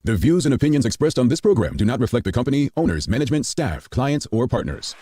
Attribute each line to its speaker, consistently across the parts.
Speaker 1: The views and opinions expressed on this program do not reflect the company, owners, management, staff, clients, or partners.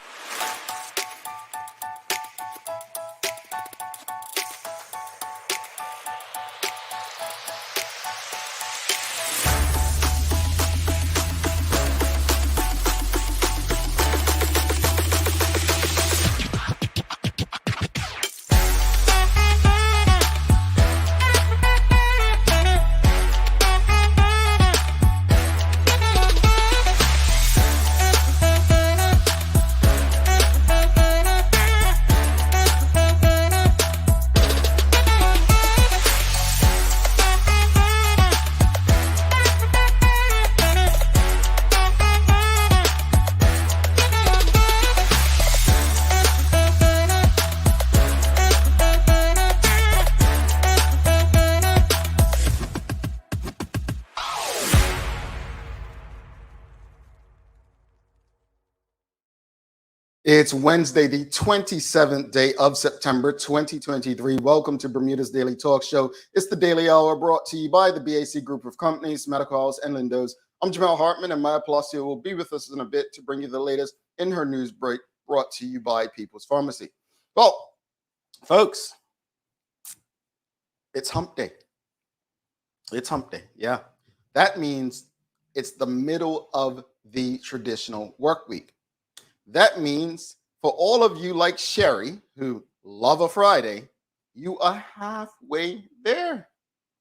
Speaker 2: It's Wednesday, the 27th day of September, 2023. Welcome to Bermuda's Daily Talk Show. It's the Daily Hour brought to you by the BAC Group of Companies, Medical House, and Lindos. I'm Jamel Hartman, and Maya Palacio will be with us in a bit to bring you the latest in her news break brought to you by People's Pharmacy. Well, folks, it's hump day. It's hump day, yeah. That means it's the middle of the traditional work week. That means for all of you like Sherry who love a Friday, you are halfway there.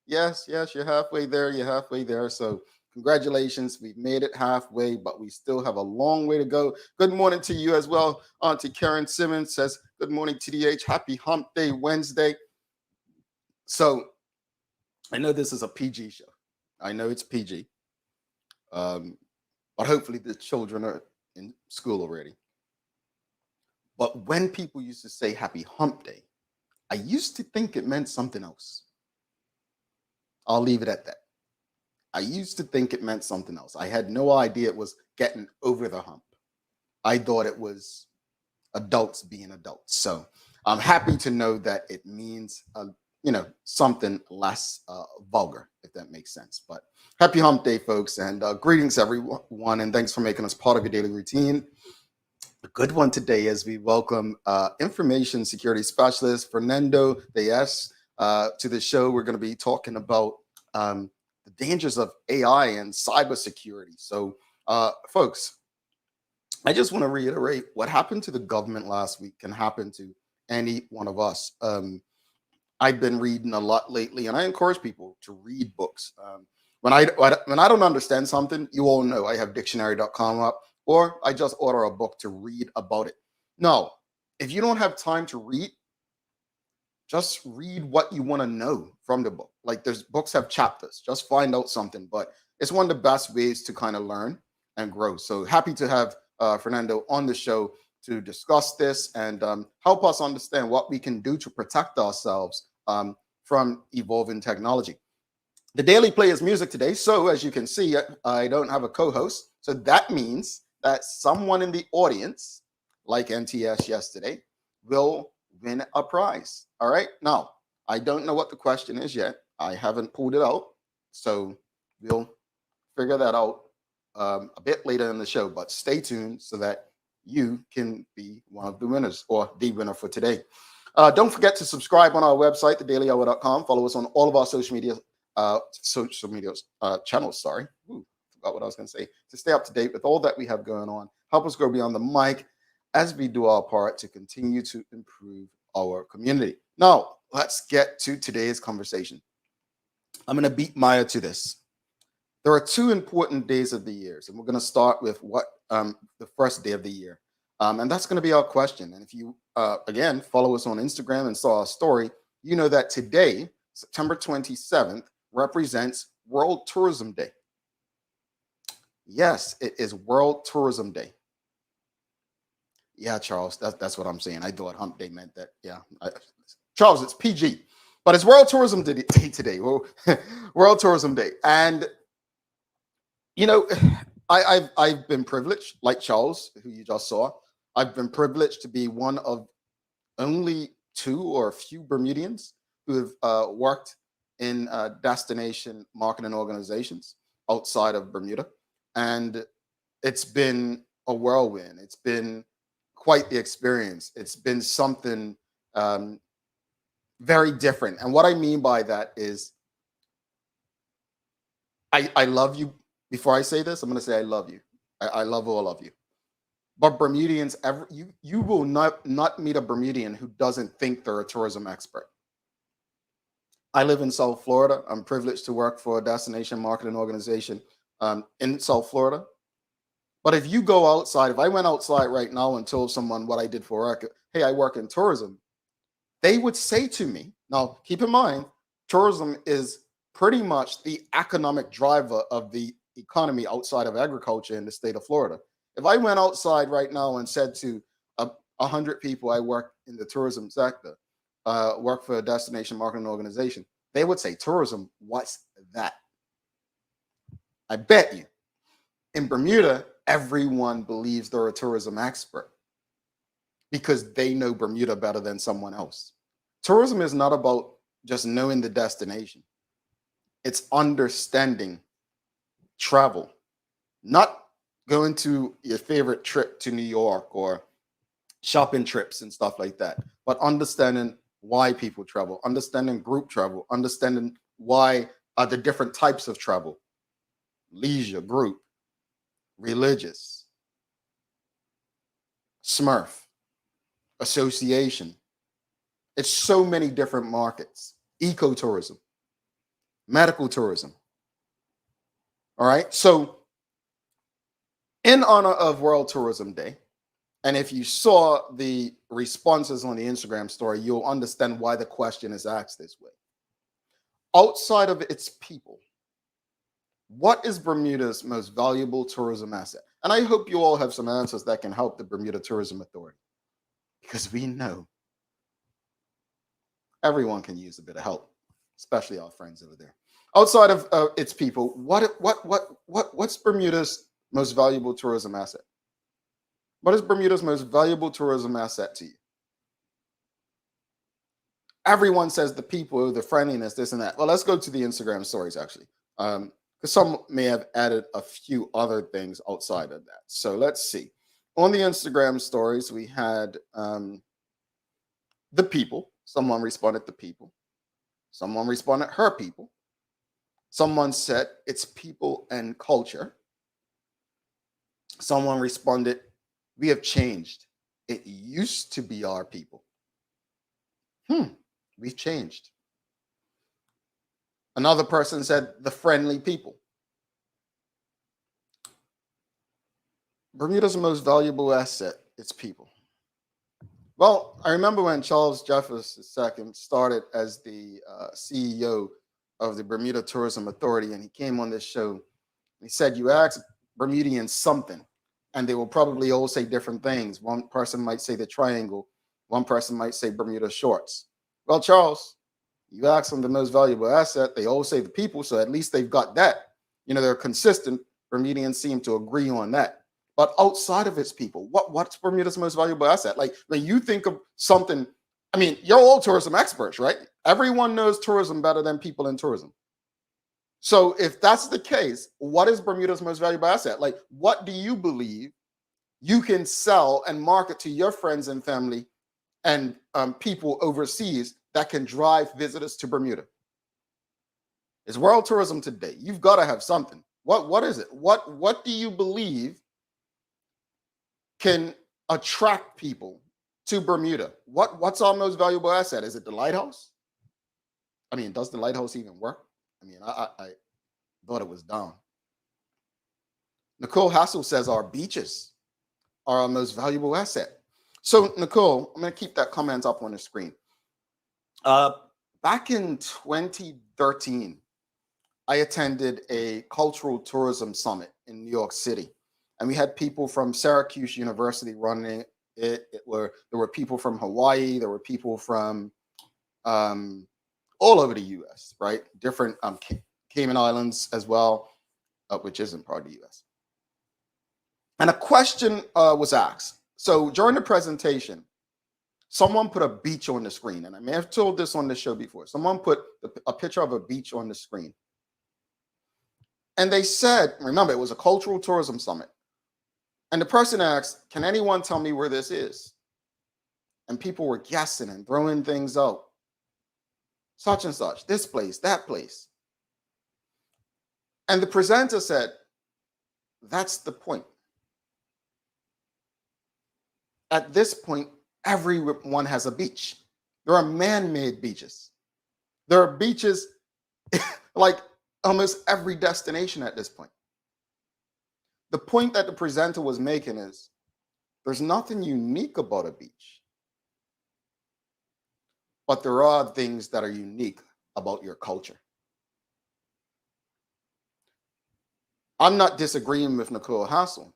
Speaker 2: Yes, you're halfway there. You're halfway there. So congratulations. We've made it halfway, but we still have a long way to go. Good morning to you as well. Auntie Karen Simmons says, good morning, TDH. Happy Hump Day Wednesday. So I know this is a PG show. I know it's PG. But hopefully the children are in school already. But when people used to say happy hump day, I used to think it meant something else. I'll leave it at that. I used to think it meant something else. I had no idea it was getting over the hump. I thought it was adults being adults. So I'm happy to know that it means, something less vulgar, if that makes sense. But happy hump day, folks, and greetings, everyone, and thanks for making us part of your daily routine. A good one today as we welcome information security specialist Fernando De Deus to the show. We're going to be talking about the dangers of AI and cybersecurity. So, folks, I just want to reiterate what happened to the government last week can happen to any one of us. I've been reading a lot lately, and I encourage people to read books. When I don't understand something, you all know I have dictionary.com up, or I just order a book to read about it. No, if you don't have time to read, just read what you want to know from the book. Like there's books have chapters, just find out something, but it's one of the best ways to kind of learn and grow. So happy to have Fernando on the show to discuss this and help us understand what we can do to protect ourselves from evolving technology. The Daily Play is music today. So as you can see, I don't have a co-host. So that means that someone in the audience, like NTS yesterday, will win a prize. All right. Now, I don't know what the question is yet. I haven't pulled it out. So we'll figure that out a bit later in the show. But stay tuned so that you can be one of the winners or the winner for today. Don't forget to subscribe on our website, thedailyhour.com. Follow us on all of our social media channels. Sorry. Forgot what I was going to say. To stay up to date with all that we have going on, help us grow beyond the mic as we do our part to continue to improve our community. Now, let's get to today's conversation. I'm going to beat Maya to this. There are two important days of the year, and we're going to start with the first day of the year, and that's going to be our question. And if you again follow us on Instagram and saw our story, you know that today, September 27th, represents World Tourism Day. Yes, it is World Tourism Day. Yeah, Charles, that's what I'm saying. I thought Hump Day meant that. Yeah, Charles, it's PG, but it's World Tourism Day today. World Tourism Day, and I've been privileged, like Charles, who you just saw. I've been privileged to be one of only two or a few Bermudians who have worked in destination marketing organizations. outside of Bermuda, and it's been a whirlwind. It's been quite the experience. It's been something um, very different. And what I mean by that is, I love you. Before I say this, I'm going to say I love you. I love all of you. But Bermudians, you will not meet a Bermudian who doesn't think they're a tourism expert. I live in South Florida. I'm privileged to work for a destination marketing organization in South Florida. But if you go outside, if I went outside right now and told someone what I did for work, hey, I work in tourism, they would say to me, now keep in mind, tourism is pretty much the economic driver of the economy outside of agriculture in the state of Florida. If I went outside right now and said to 100 people I work in the tourism sector, work for a destination marketing organization, they would say, tourism, what's that? I bet you in Bermuda, everyone believes they're a tourism expert because they know Bermuda better than someone else. Tourism is not about just knowing the destination. It's understanding travel, not going to your favorite trip to New York or shopping trips and stuff like that, but understanding why people travel, understanding group travel, understanding why the different types of travel, leisure, group, religious, Smurf, association. It's so many different markets. Ecotourism, medical tourism. All right. So, in honor of World Tourism Day, and if you saw the responses on the Instagram story, you'll understand why the question is asked this way. Outside of its people, what is Bermuda's most valuable tourism asset? And I hope you all have some answers that can help the Bermuda Tourism Authority, because we know everyone can use a bit of help, especially our friends over there. Outside of its people, what's Bermuda's most valuable tourism asset? What is Bermuda's most valuable tourism asset to you? Everyone says the people, the friendliness, this and that. Well, let's go to the Instagram stories actually, because some may have added a few other things outside of that. So let's see. On the Instagram stories, we had the people. Someone responded to people. Someone responded her people. Someone said it's people and culture. Someone responded, we have changed. It used to be our people. We've changed. Another person said the friendly people. Bermuda's most valuable asset, its people. Well, I remember when Charles Jeffers II started as the CEO of the Bermuda Tourism Authority, and he came on this show. He said, you ask Bermudians something, and they will probably all say different things. One person might say the triangle. One person might say Bermuda shorts. Well, Charles, you ask them the most valuable asset, they all say the people, so at least they've got that. You know, they're consistent. Bermudians seem to agree on that. But outside of its people, what's Bermuda's most valuable asset? Like when you think of something, I mean, you're all tourism experts, right? Everyone knows tourism better than people in tourism. So if that's the case, what is Bermuda's most valuable asset? Like, what do you believe you can sell and market to your friends and family and people overseas that can drive visitors to Bermuda? It's World Tourism Today. You've got to have something. What is it? What do you believe can attract people to Bermuda? What's our most valuable asset? Is it the lighthouse? I mean, does the lighthouse even work? I mean, I thought it was down. Nicole Hassel says our beaches are our most valuable asset. So, Nicole, I'm going to keep that comment up on the screen. Back in 2013, I attended a cultural tourism summit in New York City, and we had people from Syracuse University running it. There were people from Hawaii. There were people from all over the U.S., right? Different Cayman Islands as well, which isn't part of the U.S. And a question was asked. So during the presentation, someone put a beach on the screen, and I may have told this on the show before. Someone put a picture of a beach on the screen. And they said, remember, it was a cultural tourism summit. And the person asked, can anyone tell me where this is? And people were guessing and throwing things out. Such and such, this place, that place. And the presenter said, that's the point. At this point, everyone has a beach. There are man-made beaches. There are beaches like almost every destination at this point. The point that the presenter was making is there's nothing unique about a beach, but there are things that are unique about your culture. I'm not disagreeing with Nicole Hassel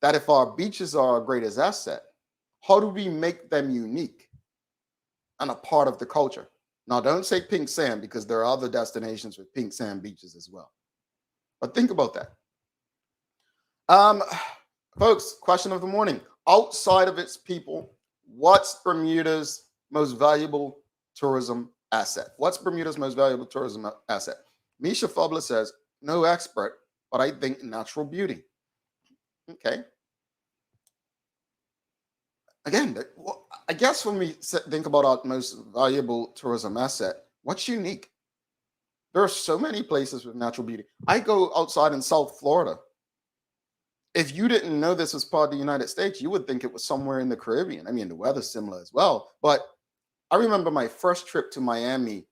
Speaker 2: that if our beaches are our greatest asset, how do we make them unique and a part of the culture? Now, don't say pink sand, because there are other destinations with pink sand beaches as well. But think about that. Folks, question of the morning. Outside of its people, what's Bermuda's most valuable tourism asset? What's Bermuda's most valuable tourism asset? Misha Fubler says, no expert, but I think natural beauty. Okay. Again, I guess when we think about our most valuable tourism asset, what's unique? There are so many places with natural beauty. I go outside in South Florida. If you didn't know this was part of the United States, you would think it was somewhere in the Caribbean. I mean, the weather's similar as well. But I remember my first trip to Miami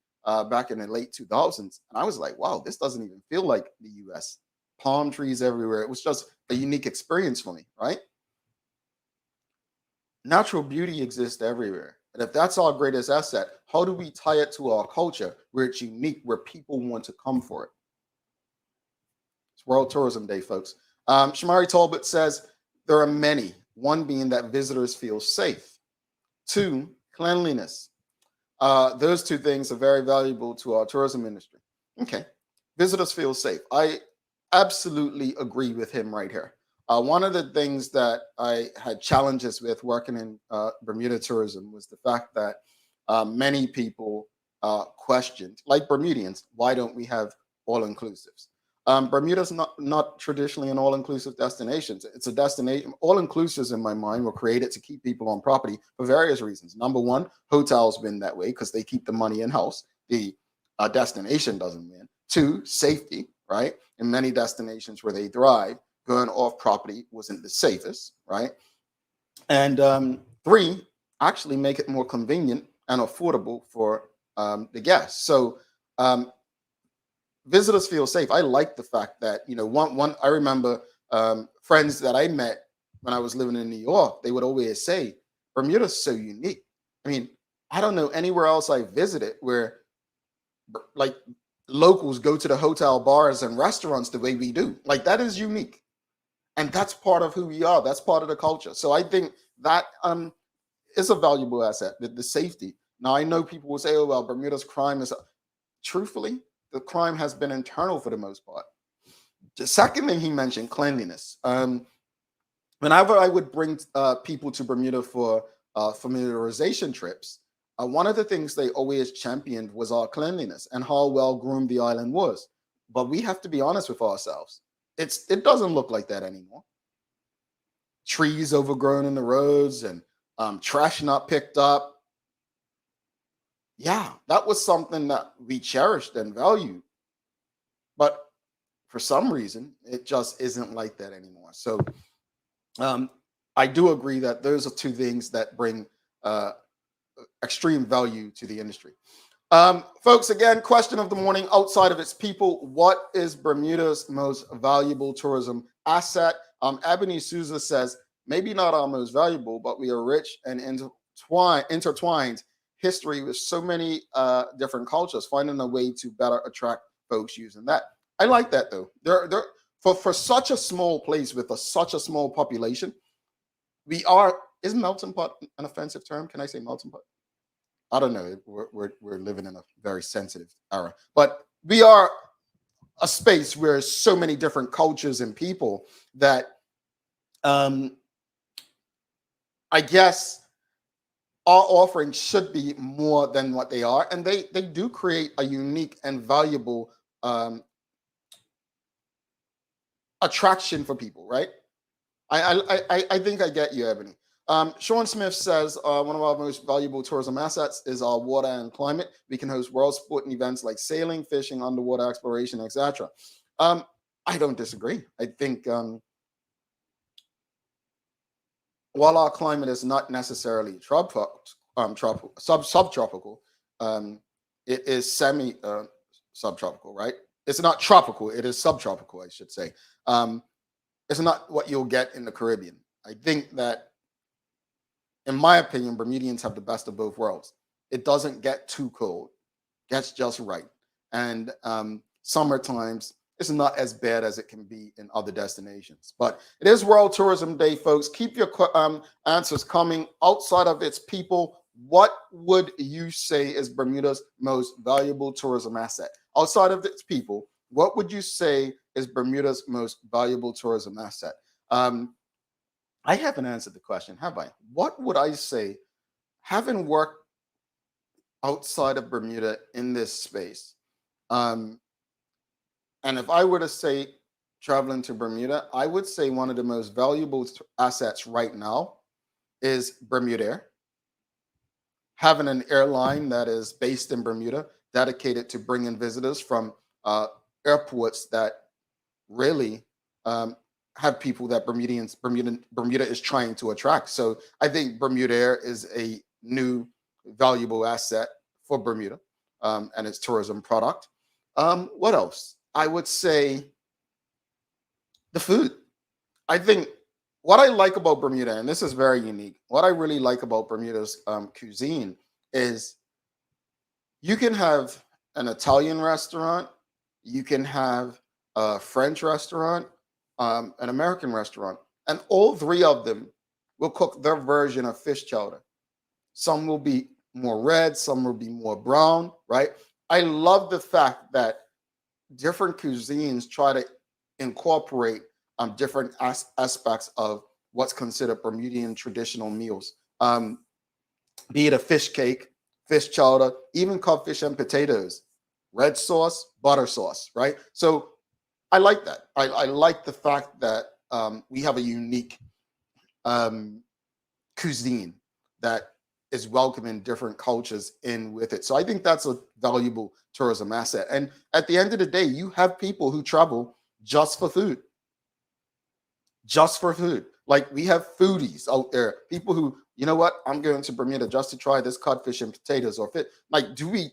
Speaker 2: back in the late 2000s. And I was like, wow, this doesn't even feel like the US. Palm trees everywhere. It was just a unique experience for me, right? Natural beauty exists everywhere. And if that's our greatest asset, how do we tie it to our culture where it's unique, where people want to come for it? It's World Tourism Day, folks. Shamari Talbot says there are many. One being that visitors feel safe. Two, cleanliness. Those two things are very valuable to our tourism industry. Okay, visitors feel safe. I absolutely agree with him right here. One of the things that I had challenges with working in Bermuda tourism was the fact that many people questioned, like Bermudians, why don't we have all-inclusives? Bermuda's not traditionally an all-inclusive destination. It's a destination. All-inclusives, in my mind, were created to keep people on property for various reasons. Number one, hotels win that way because they keep the money in-house. The destination doesn't win. Two, safety, right? In many destinations where they thrive, going off property wasn't the safest, right? And three, actually make it more convenient and affordable for the guests. So visitors feel safe. I like the fact that, you know, I remember friends that I met when I was living in New York, they would always say, Bermuda's so unique. I mean, I don't know anywhere else I visited where like locals go to the hotel bars and restaurants the way we do. Like, that is unique. And that's part of who we are. That's part of the culture. So I think that is a valuable asset, the safety. Now, I know people will say, oh, well, Bermuda's crime is, truthfully, the crime has been internal for the most part. The second thing he mentioned, cleanliness. Whenever I would bring people to Bermuda for familiarization trips, one of the things they always championed was our cleanliness and how well groomed the island was. But we have to be honest with ourselves. It doesn't look like that anymore. Trees overgrown in the roads and trash not picked up. Yeah, that was something that we cherished and valued. But for some reason, it just isn't like that anymore. So I do agree that those are two things that bring extreme value to the industry. Folks, again, question of the morning, outside of its people, what is Bermuda's most valuable tourism asset? Ebony Souza says, maybe not our most valuable, but we are rich and intertwined history with so many different cultures, finding a way to better attract folks using that. I like that, though. For such a small place with such a small population, is melting pot an offensive term? Can I say melting pot? I don't know. We're living in a very sensitive era, but we are a space where so many different cultures and people that I guess our offerings should be more than what they are, and they do create a unique and valuable attraction for people, right? I think I get you, Ebony. Sean Smith says one of our most valuable tourism assets is our water and climate. We can host world sporting events like sailing, fishing, underwater exploration, etc. I don't disagree. I think while our climate is not necessarily subtropical, it is semi subtropical, right? It's not tropical; it is subtropical, I should say. It's not what you'll get in the Caribbean. I think that, in my opinion, Bermudians have the best of both worlds. It doesn't get too cold; gets just right, and summer times it's not as bad as it can be in other destinations. But it is World Tourism Day, folks. Keep your answers coming. Outside of its people, what would you say is Bermuda's most valuable tourism asset? Outside of its people, what would you say is Bermuda's most valuable tourism asset? I haven't answered the question, have I? What would I say, having worked outside of Bermuda in this space? And if I were to say traveling to Bermuda, I would say one of the most valuable assets right now is Bermudair. Having an airline that is based in Bermuda, dedicated to bringing visitors from airports that really have people that Bermuda is trying to attract. So I think Bermudair is a new valuable asset for Bermuda and its tourism product. What else? I would say the food. I think what I like about Bermuda, and this is very unique, what I really like about Bermuda's cuisine is you can have an Italian restaurant, you can have a French restaurant, an American restaurant, and all three of them will cook their version of fish chowder. Some will be more red, some will be more brown, right? I love the fact that different cuisines try to incorporate different aspects of what's considered Bermudian traditional meals. Be it a fish cake, fish chowder, even codfish and potatoes, red sauce, butter sauce, right? So I like that. I like the fact that we have a unique cuisine that is welcoming different cultures in with it. So I think that's a valuable tourism asset. And at the end of the day, you have people who travel just for food. Just for food. Like we have foodies out there, people who, you know what, I'm going to Bermuda just to try this codfish and potatoes or fit. Like, do we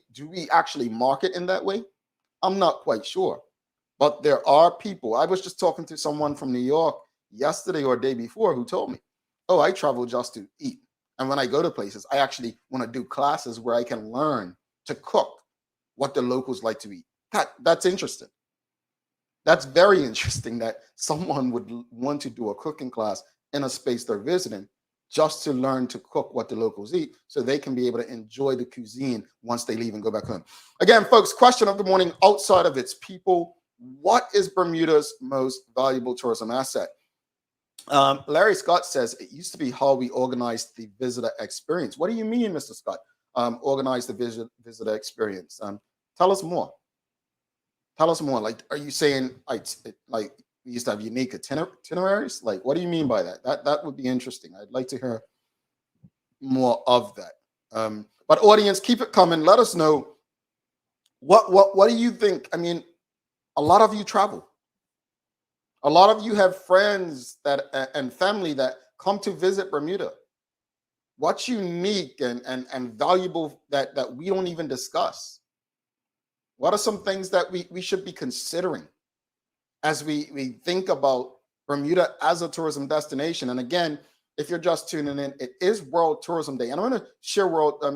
Speaker 2: actually market in that way? I'm not quite sure. But there are people. I was just talking to someone from New York yesterday or day before who told me, oh, I travel just to eat. And when I go to places, I actually want to do classes where I can learn to cook what the locals like to eat. That's interesting. That's very interesting that someone would want to do a cooking class in a space they're visiting just to learn to cook what the locals eat so they can be able to enjoy the cuisine once they leave and go back home. Again, folks, question of the morning, outside of its people, what is Bermuda's most valuable tourism asset? Larry Scott says it used to be how we organized the visitor experience. What do you mean, Mr. Scott? Organize the visitor experience. Tell us more. Tell us more. Like, are you saying like we used to have unique itineraries? Like, what do you mean by that? That would be interesting. I'd like to hear more of that. But audience, keep it coming. Let us know what do you think? I mean, a lot of you travel. A lot of you have friends that and family that come to visit Bermuda. What's unique and valuable that we don't even discuss? What are some things that we should be considering as we think about Bermuda as a tourism destination? And again, if you're just tuning in, it is World Tourism Day. And I'm going to share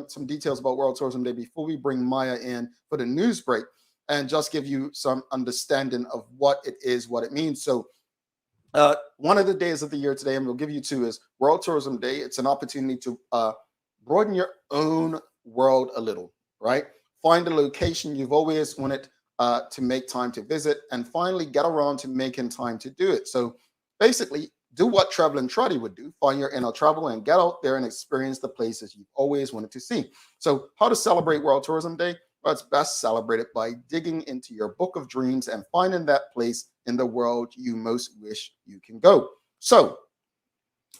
Speaker 2: some details about World Tourism Day before we bring Maya in for the news break and just give you some understanding of what it is, what it means. So one of the days of the year today, and we'll give you two, is World Tourism Day. It's an opportunity to broaden your own world a little, right? Find a location you've always wanted to make time to visit, and finally get around to making time to do it. So basically, do what Traveling Trotty would do. Find your inner travel and get out there and experience the places you've always wanted to see. So how to celebrate World Tourism Day? Well, it's best celebrated by digging into your book of dreams and finding that place in the world you most wish you can go. So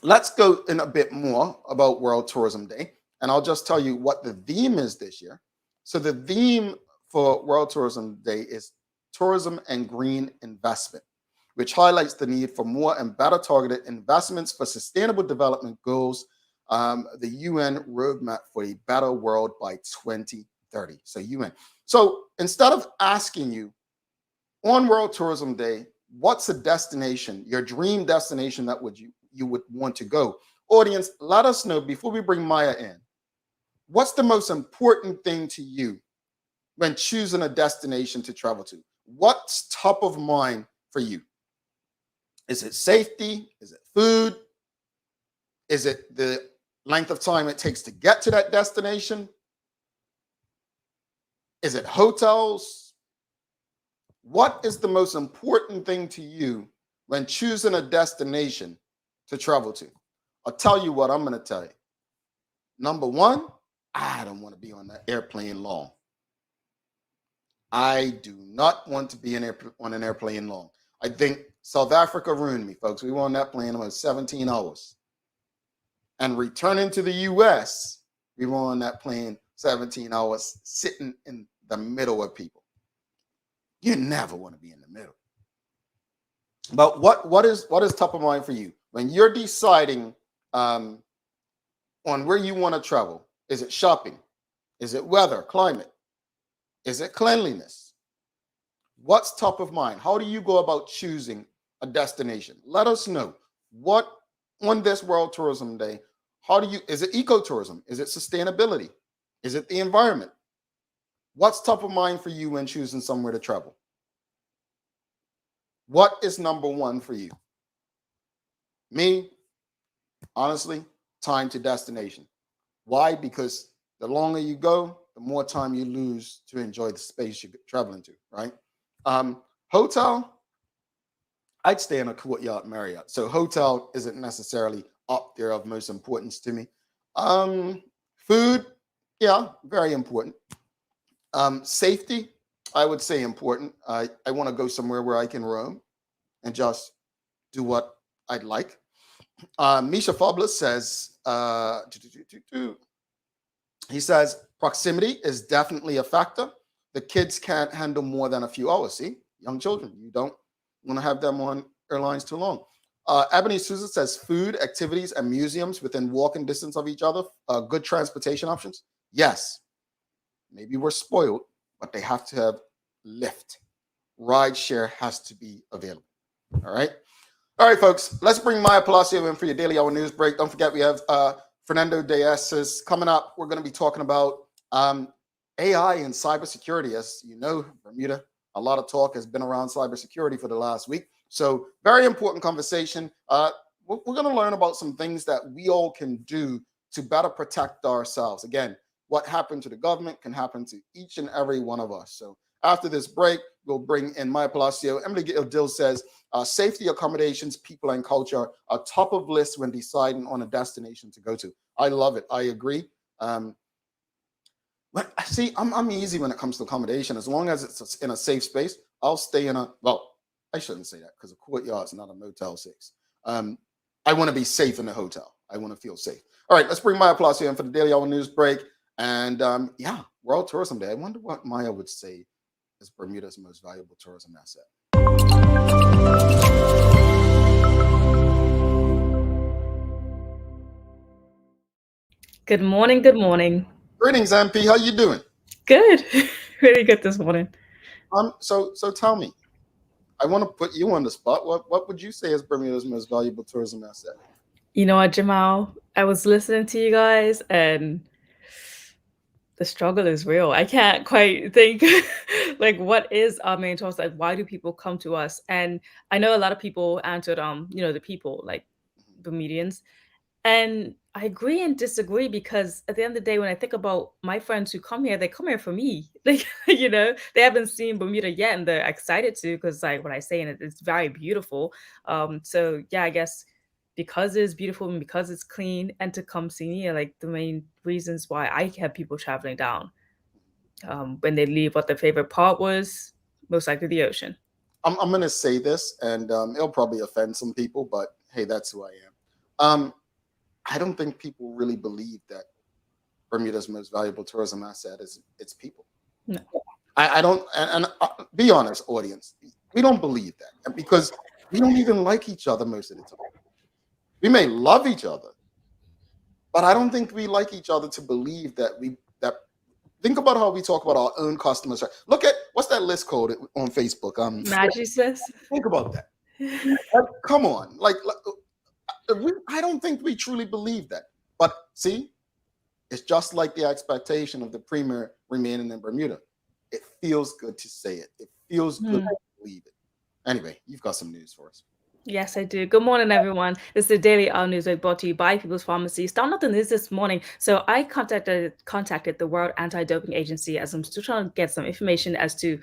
Speaker 2: let's go in a bit more about World Tourism Day. And I'll just tell you what the theme is this year. So the theme for World Tourism Day is tourism and green investment, which highlights the need for more and better targeted investments for sustainable development goals, the UN roadmap for a better world by 2030. So UN. So instead of asking you on World Tourism Day, what's a destination, your dream destination that you would want to go? Audience, let us know before we bring Maya in. What's the most important thing to you when choosing a destination to travel to? What's top of mind for you? Is it safety? Is it food? Is it the length of time it takes to get to that destination? Is it hotels? What is the most important thing to you when choosing a destination to travel to? I'll tell you what I'm going to tell you. Number one, I don't want to be on that airplane long. I do not want to be on an airplane long. I think South Africa ruined me, folks. We were on that plane almost 17 hours. And returning to the US, we were on that plane 17 hours sitting in the middle of people. You never want to be in the middle. But what is top of mind for you when you're deciding on where you want to travel? Is it shopping? Is it weather, climate? Is it cleanliness? What's top of mind? How do you go about choosing a destination? Let us know. What on this World Tourism Day, is it ecotourism? Is it sustainability? Is it the environment? What's top of mind for you when choosing somewhere to travel? What is number one for you? Me, honestly, time to destination. Why? Because the longer you go, the more time you lose to enjoy the space you're traveling to, right? Hotel, I'd stay in a Courtyard Marriott. So hotel isn't necessarily up there of most importance to me. Food, yeah, very important. Safety, I would say important. I want to go somewhere where I can roam and just do what I'd like. Misha Fabulous says, he says, proximity is definitely a factor. The kids can't handle more than a few hours. See, young children, you don't want to have them on airlines too long. Ebony Souza says, food, activities, and museums within walking distance of each other, good transportation options. Yes, maybe we're spoiled, but they have to have Lyft. Ride share has to be available. All right. All right, folks, let's bring Maya Palacio in for your daily hour news break. Don't forget, we have Fernando De Deus coming up. We're going to be talking about AI and cybersecurity. As you know, Bermuda, a lot of talk has been around cybersecurity for the last week. So very important conversation. We're going to learn about some things that we all can do to better protect ourselves. Again, what happened to the government can happen to each and every one of us. So after this break, we'll bring in Maya Palacio. Emily Dill says, safety, accommodations, people, and culture are top of list when deciding on a destination to go to. I love it. I agree. But see, I'm easy when it comes to accommodation. As long as it's in a safe space, I'll stay in I shouldn't say that because a Courtyard is not a Motel 6. I want to be safe in the hotel. I want to feel safe. All right, let's bring Maya Palacio in for the Daily Hour News break. And World Tourism Day. I wonder what Maya would say is Bermuda's most valuable tourism asset.
Speaker 3: Good morning. Good morning.
Speaker 2: Greetings, MP. How you doing?
Speaker 3: Good. Really good this morning.
Speaker 2: So tell me, I want to put you on the spot. What would you say is Bermuda's most valuable tourism asset?
Speaker 3: You know what, Jamal? I was listening to you guys and the struggle is real. I can't quite think like what is our main source? Like why do people come to us? And I know a lot of people answered the people like Bermudians. And I agree and disagree because at the end of the day, when I think about my friends who come here, they come here for me. Like, they haven't seen Bermuda yet and they're excited to because like what I say, and it's very beautiful. So yeah, I guess because it's beautiful and because it's clean and to come see me are like the main reasons why I have people traveling down. When they leave, what their favorite part was, most likely the ocean.
Speaker 2: I'm going to say this, and it'll probably offend some people, but hey, that's who I am. I don't think people really believe that Bermuda's most valuable tourism asset is its people.
Speaker 3: No.
Speaker 2: I don't, and be honest, audience, we don't believe that because we don't even like each other most of the time. We may love each other, but I don't think we like each other to believe that think about how we talk about our own customers. Look at what's that list called on Facebook?
Speaker 3: Magicus.
Speaker 2: Think about that. Come on, I don't think we truly believe that. But see, it's just like the expectation of the premier remaining in Bermuda. It feels good to say it. It feels good to believe it. Anyway, you've got some news for us.
Speaker 3: Yes, I do. Good morning, everyone. This is the Daily Hour News brought to you by People's Pharmacy. Starting out the news this morning. So I contacted the World Anti-Doping Agency as I'm still trying to get some information as to,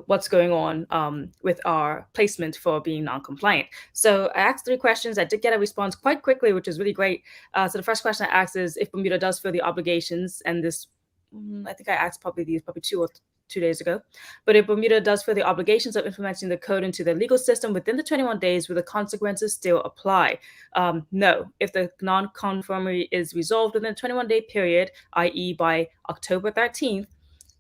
Speaker 3: what's going on with our placement for being non-compliant. So I asked 3 questions. I did get a response quite quickly, which is really great. So the first question I asked is if Bermuda does feel the obligations, and this, I think I asked probably 2 days ago. But if Bermuda does feel the obligations of implementing the code into the legal system within the 21 days, will the consequences still apply? No. If the non-conformity is resolved within a 21-day period, i.e. by October 13th,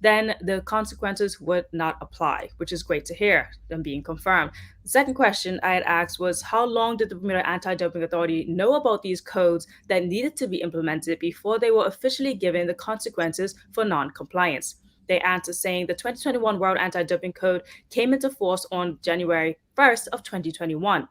Speaker 3: then the consequences would not apply, which is great to hear them being confirmed. The second question I had asked was, how long did the Bermuda Anti-Doping Authority know about these codes that needed to be implemented before they were officially given the consequences for non-compliance? They answered saying the 2021 World Anti-Doping Code came into force on January 1st of 2021.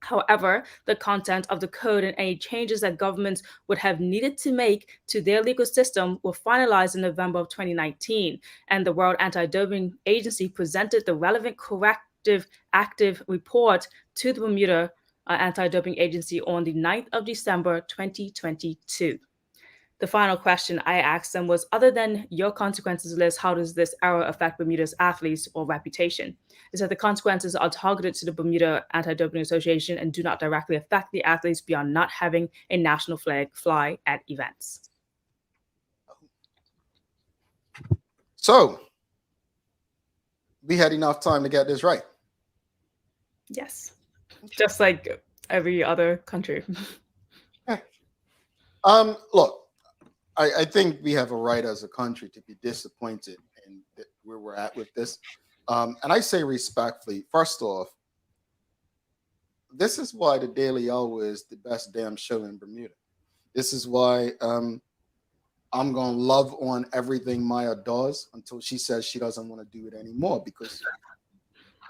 Speaker 3: However, the content of the code and any changes that governments would have needed to make to their legal system were finalized in November of 2019, and the World Anti-Doping Agency presented the relevant corrective active report to the Bermuda Anti-Doping Agency on the 9th of December 2022. The final question I asked them was, other than your consequences list, how does this error affect Bermuda's athletes or reputation? They said the consequences are targeted to the Bermuda Anti-Doping Association and do not directly affect the athletes beyond not having a national flag fly at events.
Speaker 2: So, we had enough time to get this right.
Speaker 3: Yes. Just like every other country.
Speaker 2: Look, I think we have a right as a country to be disappointed in where we're at with this. And I say respectfully, first off, this is why the Daily Hour is the best damn show in Bermuda. This is why I'm going to love on everything Maya does until she says she doesn't want to do it anymore, because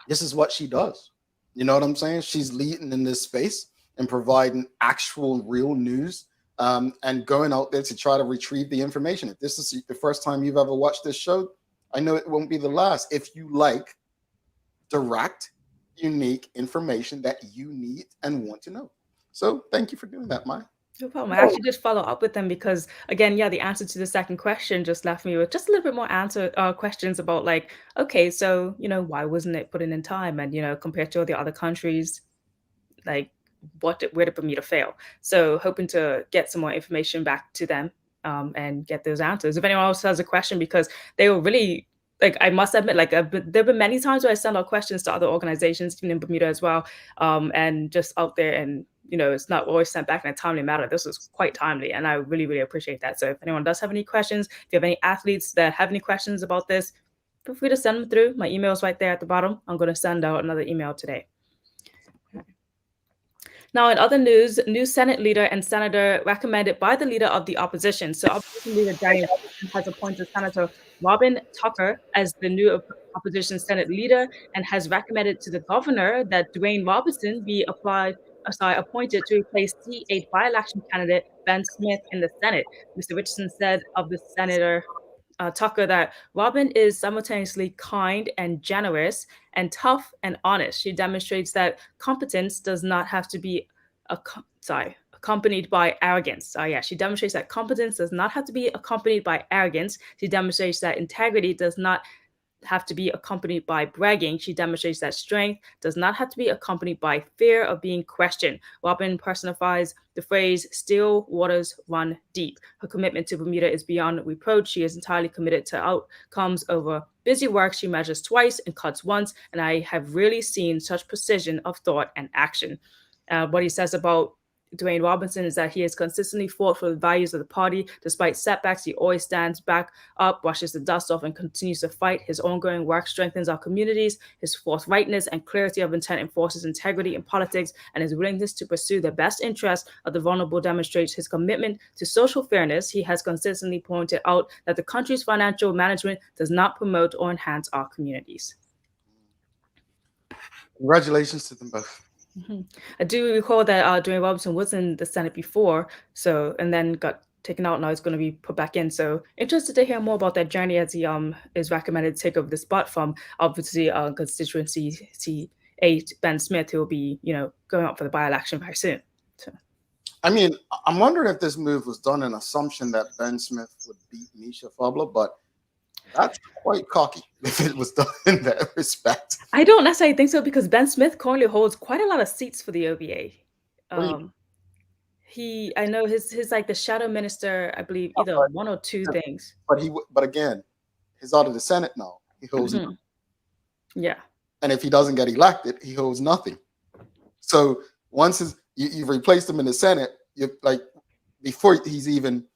Speaker 2: this is what she does. You know what I'm saying? She's leading in this space and providing actual real news. And going out there to try to retrieve the information. If this is the first time you've ever watched this show, I know it won't be the last. If you like direct, unique information that you need and want to know. So thank you for doing that, Maya.
Speaker 3: No problem. I actually just follow up with them because, again, the answer to the second question just left me with just a little bit more questions about okay, so, why wasn't it put in time? And, compared to all the other countries, where did Bermuda fail? So hoping to get some more information back to them and get those answers. If anyone else has a question, because they were really, I must admit, there have been many times where I send out questions to other organizations, even in Bermuda as well, and just out there, and it's not always sent back in a timely manner. This was quite timely, and I really, really appreciate that. So if anyone does have any questions, if you have any athletes that have any questions about this, feel free to send them through. My email is right there at the bottom. I'm going to send out another email today. Now, in other news, new Senate leader and senator recommended by the leader of the opposition. So opposition leader Danny Robinson has appointed Senator Robin Tucker as the new opposition Senate leader and has recommended to the governor that Dwayne Robinson be appointed to replace C8 by-election candidate Ben Smith in the Senate. Mr. Richardson said of the Senator Tucker that Robin is simultaneously kind and generous and tough and honest. She demonstrates that competence does not have to be accompanied by arrogance. She demonstrates that competence does not have to be accompanied by arrogance. She demonstrates that integrity does not have to be accompanied by bragging. She demonstrates that strength does not have to be accompanied by fear of being questioned. Robin personifies the phrase, still waters run deep. Her commitment to Bermuda is beyond reproach. She is entirely committed to outcomes over busy work. She measures twice and cuts once, and I have really seen such precision of thought and action. What he says about Dwayne Robinson is that he has consistently fought for the values of the party. Despite setbacks, he always stands back up, brushes the dust off, and continues to fight. His ongoing work strengthens our communities. His forthrightness and clarity of intent enforces integrity in politics, and his willingness to pursue the best interests of the vulnerable demonstrates his commitment to social fairness. He has consistently pointed out that the country's financial management does not promote or enhance our communities.
Speaker 2: Congratulations to them both.
Speaker 3: Mm-hmm. I do recall that Dwayne Robinson was in the Senate before, so and then got taken out. Now he's going to be put back in. So interested to hear more about that journey as he is recommended to take over the spot from obviously constituency C8 Ben Smith, who will be going up for the by-election very soon. So.
Speaker 2: I mean, I'm wondering if this move was done in assumption that Ben Smith would beat Misha Fabler, but that's quite cocky if it was done in that respect.
Speaker 3: I don't necessarily think so because Ben Smith currently holds quite a lot of seats for the OVA. I know his like the shadow minister, I believe either one or two things.
Speaker 2: But again, he's out of the Senate now. He holds nothing.
Speaker 3: Yeah.
Speaker 2: And if he doesn't get elected, he holds nothing. So once you've replaced him in the Senate, you like before he's even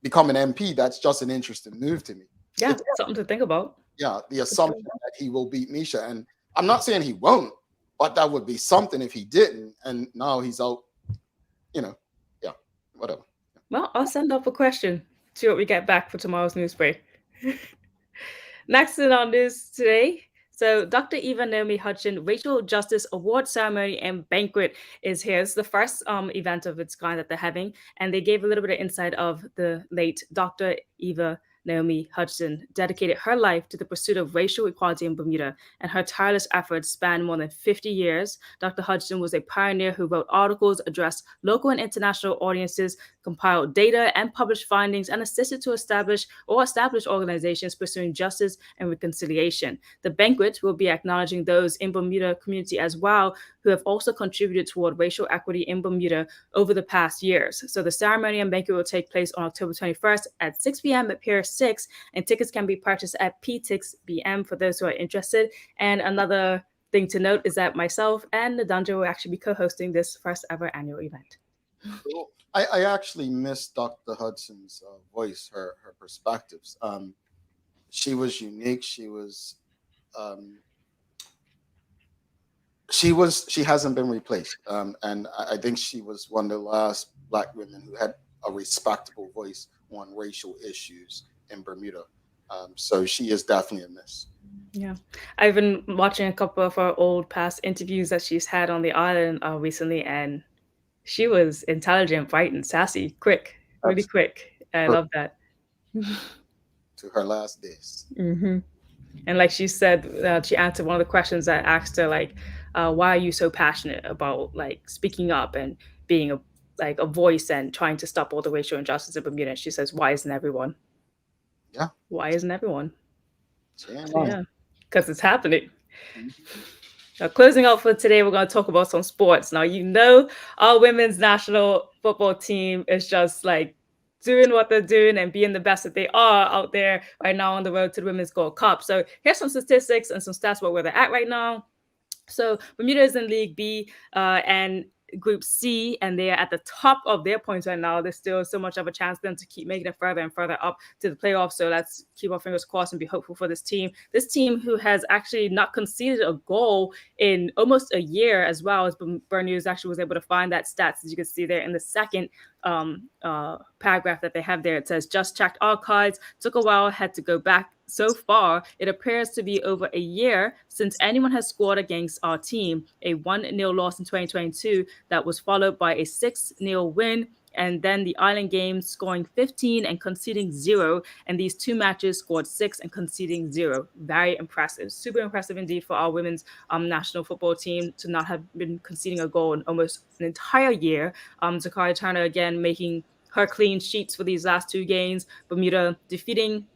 Speaker 2: become an MP, that's just an interesting move to me.
Speaker 3: Yeah, it's something to think about.
Speaker 2: Yeah, the assumption that he will beat Misha. And I'm not saying he won't, but that would be something if he didn't. And now he's out, yeah, whatever.
Speaker 3: Well, I'll send off a question, see what we get back for tomorrow's news break. Next in our news today, so Dr. Eva Naomi Hudson Racial Justice Award Ceremony and Banquet is here. It's the first event of its kind that they're having, and they gave a little bit of insight of the late Dr. Eva Naomi Hudson dedicated her life to the pursuit of racial equality in Bermuda, and her tireless efforts span more than 50 years. Dr. Hudson was a pioneer who wrote articles, addressed local and international audiences, compiled data and published findings, and assisted to establish organizations pursuing justice and reconciliation. The banquet will be acknowledging those in Bermuda community as well who have also contributed toward racial equity in Bermuda over the past years. So the ceremony and banquet will take place on October 21st at 6 p.m. at Pier 6, and tickets can be purchased at PTix.BM for those who are interested. And another thing to note is that myself and Nadanja will actually be co-hosting this first ever annual event.
Speaker 2: Cool. I actually missed Dr. Hudson's voice, her perspectives. She was unique. She hasn't been replaced. And I think she was one of the last Black women who had a respectable voice on racial issues in Bermuda. So she is definitely a miss.
Speaker 3: Yeah. I've been watching a couple of her old past interviews that she's had on the island recently, and she was intelligent, bright, and sassy, quick, really quick. I love that.
Speaker 2: To her last days.
Speaker 3: Mm-hmm. And like she said, she answered one of the questions that asked her, like, why are you so passionate about like speaking up and being a voice and trying to stop all the racial injustice in Bermuda? And she says, why isn't everyone?
Speaker 2: Yeah.
Speaker 3: Why isn't everyone?
Speaker 2: Yeah.
Speaker 3: Because it's happening. Mm-hmm. Now, closing out for today, we're going to talk about some sports. Now, our women's national football team is just like doing what they're doing and being the best that they are out there right now on the road to the Women's Gold Cup. So here's some statistics and some stats about where they're at right now. So Bermuda is in League B and Group C, and they're at the top of their points right now. There's still so much of a chance for them to keep making it further and further up to the playoffs. So let's keep our fingers crossed and be hopeful for this team. This team who has actually not conceded a goal in almost a year as well, as Bermuda actually was able to find that stats, as you can see there in the second paragraph that they have there. It says, just checked archives, took a while, had to go back. So far, it appears to be over a year since anyone has scored against our team. A 1-0 loss in 2022 that was followed by a 6-0 win, and then the Island Games scoring 15 and conceding 0. And these two matches scored 6 and conceding 0. Very impressive. Super impressive indeed for our women's national football team to not have been conceding a goal in almost an entire year. Zakari Turner again making her clean sheets for these last two games. Bermuda defeating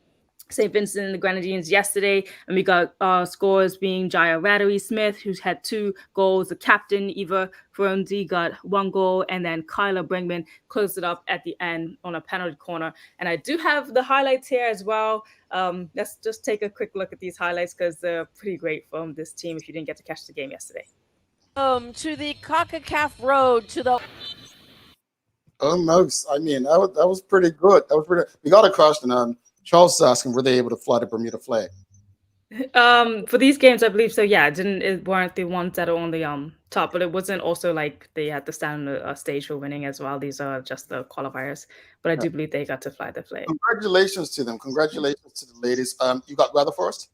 Speaker 3: St. Vincent and the Grenadines yesterday, and we got scores being Jaya Rattery Smith, who's had 2 goals. The captain, Eva Ferrondi, got 1 goal, and then Kyla Brinkman closed it up at the end on a penalty corner. And I do have the highlights here as well. Let's just take a quick look at these highlights because they're pretty great from this team if you didn't get to catch the game yesterday.
Speaker 4: To the CONCACAF Road to the
Speaker 2: Almost. I mean, that was pretty good. That was pretty. We got a question. Charles is asking, were they able to fly the Bermuda flag?
Speaker 3: For these games, I believe so. Yeah, it weren't the ones that are on the top, but it wasn't also like they had to stand on a stage for winning as well. These are just the qualifiers, but I do believe they got to fly the flag.
Speaker 2: Congratulations to them. Congratulations to the ladies. You got weather for us?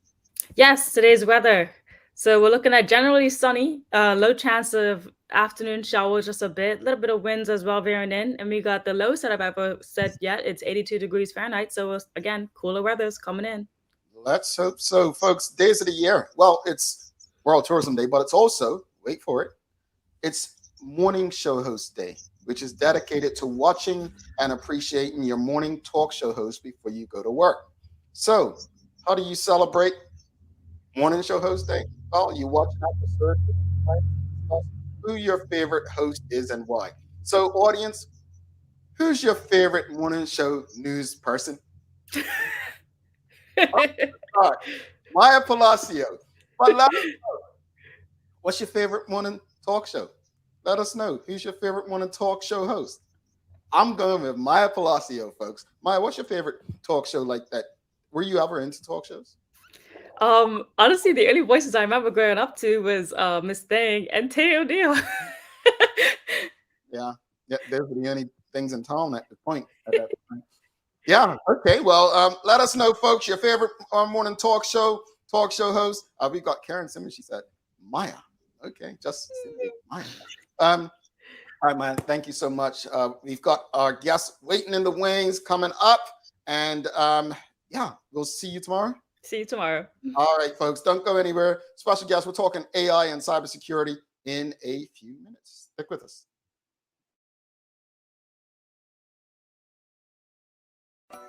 Speaker 3: Yes, today's weather. So we're looking at generally sunny, low chance of afternoon showers, just a little bit of winds as well veering in, and we got the lowest that I've ever said yet. It's 82 degrees Fahrenheit. So again, cooler weather's coming in.
Speaker 2: Let's hope so, folks. Days of the year. Well, it's World Tourism Day, but it's also, wait for it, it's Morning Show Host Day, which is dedicated to watching and appreciating your morning talk show host before you go to work. So, how do you celebrate Morning Show Host Day? Well, you watch an episode, who your favorite host is and why. So, audience, who's your favorite morning show news person? Maya Palacio. What's your favorite morning talk show? Let us know. Who's your favorite morning talk show host? I'm going with Maya Palacio, folks. Maya, what's your favorite talk show like that? Were you ever into talk shows?
Speaker 3: Honestly, the only voices I remember growing up to was Miss Thing and Tay O'Neill.
Speaker 2: Yeah, those are the only things in town at the point. At that point. Yeah. Okay. Well, let us know, folks, your favorite morning talk show host. We got Karen Simmons. She said Maya. Okay, just Maya. All right, man. Thank you so much. We've got our guests waiting in the wings coming up, and yeah, we'll see you tomorrow.
Speaker 3: See you tomorrow.
Speaker 2: All right, folks. Don't go anywhere. Special guest. We're talking AI and cybersecurity in a few minutes. Stick with us.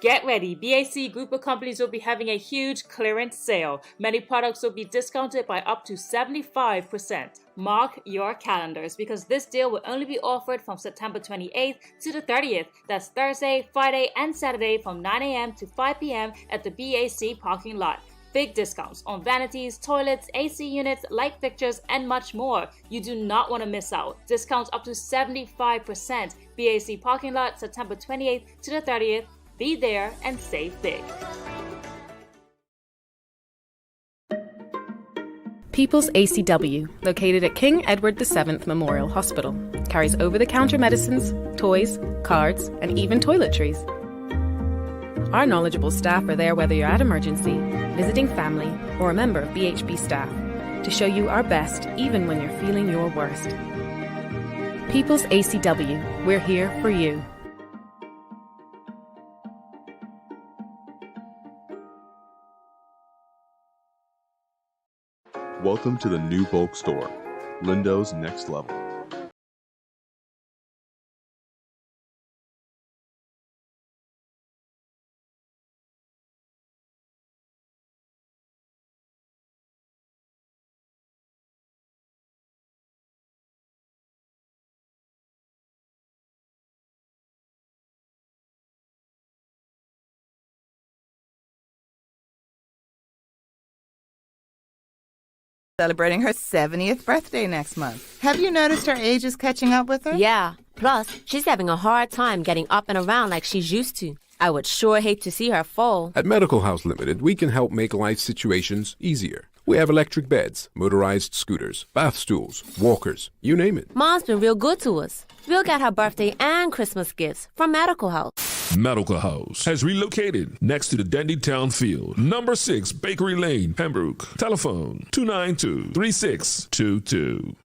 Speaker 3: Get ready, BAC Group of Companies will be having a huge clearance sale. Many products will be discounted by up to 75%. Mark your calendars because this deal will only be offered from September 28th to the 30th. That's Thursday, Friday, and Saturday from 9 a.m. to 5 p.m. at the BAC parking lot. Big discounts on vanities, toilets, AC units, light fixtures, and much more. You do not want to miss out. Discounts up to 75%. BAC parking lot, September 28th to the 30th. Be there and save big.
Speaker 5: People's ACW, located at King Edward VII Memorial Hospital, carries over-the-counter medicines, toys, cards, and even toiletries. Our knowledgeable staff are there whether you're at emergency, visiting family, or a member of BHB staff, to show you our best even when you're feeling your worst. People's ACW, we're here for you.
Speaker 6: Welcome to the new bulk store, Lindo's Next Level.
Speaker 7: Celebrating her 70th birthday next month. Have you noticed her age is catching up with her?
Speaker 8: Yeah. Plus, she's having a hard time getting up and around like she's used to. I would sure hate to see her fall.
Speaker 9: At Medical House Limited, we can help make life situations easier. We have electric beds, motorized scooters, bath stools, walkers, you name it.
Speaker 8: Mom's been real good to us. We'll get her birthday and Christmas gifts from Medical House.
Speaker 10: Medical House has relocated next to the Dandytown Field, number 6 Bakery Lane, Pembroke. Telephone 292-3622.